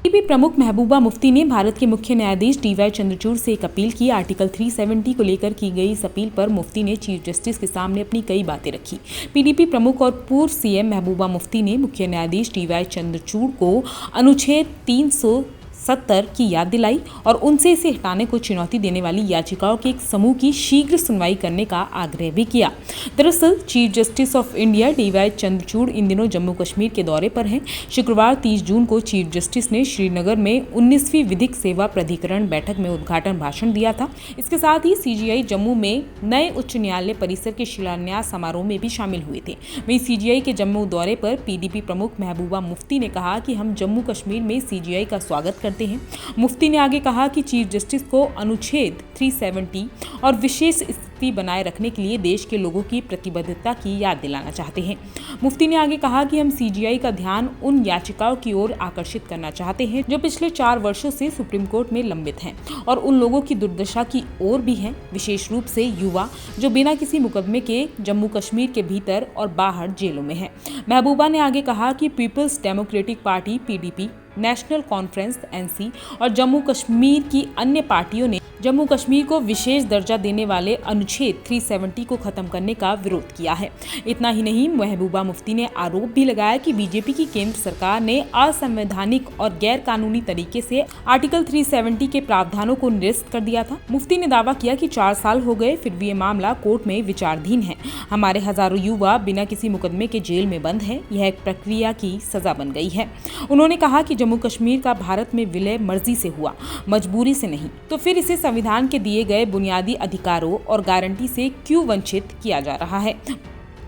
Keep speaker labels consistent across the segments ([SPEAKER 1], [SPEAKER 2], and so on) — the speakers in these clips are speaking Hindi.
[SPEAKER 1] पीडीपी प्रमुख महबूबा मुफ्ती ने भारत के मुख्य न्यायाधीश डीवाई चंद्रचूड़ से एक अपील की। आर्टिकल 370 को लेकर की गई इस अपील पर मुफ्ती ने चीफ जस्टिस के सामने अपनी कई बातें रखी। पीडीपी प्रमुख और पूर्व सीएम महबूबा मुफ्ती ने मुख्य न्यायाधीश डीवाई चंद्रचूड़ को अनुच्छेद 370 की याद दिलाई और उनसे इसे हटाने को चुनौती देने वाली याचिकाओं के एक समूह की शीघ्र सुनवाई करने का आग्रह भी किया। दरअसल chief justice of India DY Chandrachud इन दिनों जम्मू कश्मीर के दौरे पर हैं। शुक्रवार 30 जून को चीफ जस्टिस ने श्रीनगर में 19वीं विधिक सेवा प्राधिकरण बैठक में उद्घाटन भाषण दिया था। इसके साथ ही सीजीआई जम्मू में नए उच्च न्यायालय परिसर के शिलान्यास समारोह में भी शामिल हुए थे। वहीं सीजीआई के जम्मू दौरे पर पीडीपी प्रमुख महबूबा मुफ्ती ने कहा कि हम जम्मू कश्मीर में सीजीआई का स्वागत करते हैं। मुफ्ती ने आगे कहा कि चीफ जस्टिस को अनुच्छेद 370 और विशेष स्थिति बनाए रखने के लिए देश के लोगों की प्रतिबद्धता की याद दिलाना चाहते हैं। मुफ्ती ने आगे कहा कि हम सीजीआई का ध्यान उन याचिकाओं की ओर आकर्षित करना चाहते हैं जो पिछले 4 वर्षों से सुप्रीम कोर्ट में लंबित हैं और उन लोगों की दुर्दशा की ओर भी हैं, विशेष रूप से युवा जो बिना किसी मुकदमे के जम्मू कश्मीर के भीतर और बाहर जेलों में हैं। महबूबा ने आगे कहा कि people's democratic party PDP, national conference NC और जम्मू कश्मीर की अन्य पार्टियों ने जम्मू कश्मीर को विशेष दर्जा देने वाले अनुच्छेद 370 को खत्म करने का विरोध किया है। इतना ही नहीं, महबूबा मुफ्ती ने आरोप भी लगाया कि बीजेपी की केंद्र सरकार ने असंवैधानिक और गैर कानूनी तरीके से आर्टिकल 370 के प्रावधानों को निरस्त कर दिया था। मुफ्ती ने दावा किया कि 4 साल हो गए फिर भी ये मामला कोर्ट में विचाराधीन है। हमारे हजारों युवा बिना किसी मुकदमे के जेल में बंद है। यह एक प्रक्रिया की सजा बन गई है। उन्होंने कहा कि जम्मू कश्मीर का भारत में विलय मर्जी से हुआ, मजबूरी से नहीं, तो फिर इसे संविधान के दिए गए बुनियादी अधिकारों और गारंटी से क्यों वंचित किया जा रहा है।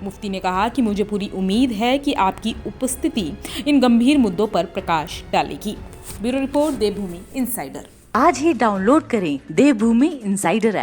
[SPEAKER 1] मुफ्ती ने कहा कि मुझे पूरी उम्मीद है कि आपकी उपस्थिति इन गंभीर मुद्दों पर प्रकाश डालेगी। ब्यूरो रिपोर्ट, देवभूमि इनसाइडर।
[SPEAKER 2] आज ही डाउनलोड करें देवभूमि इनसाइडर ऐप।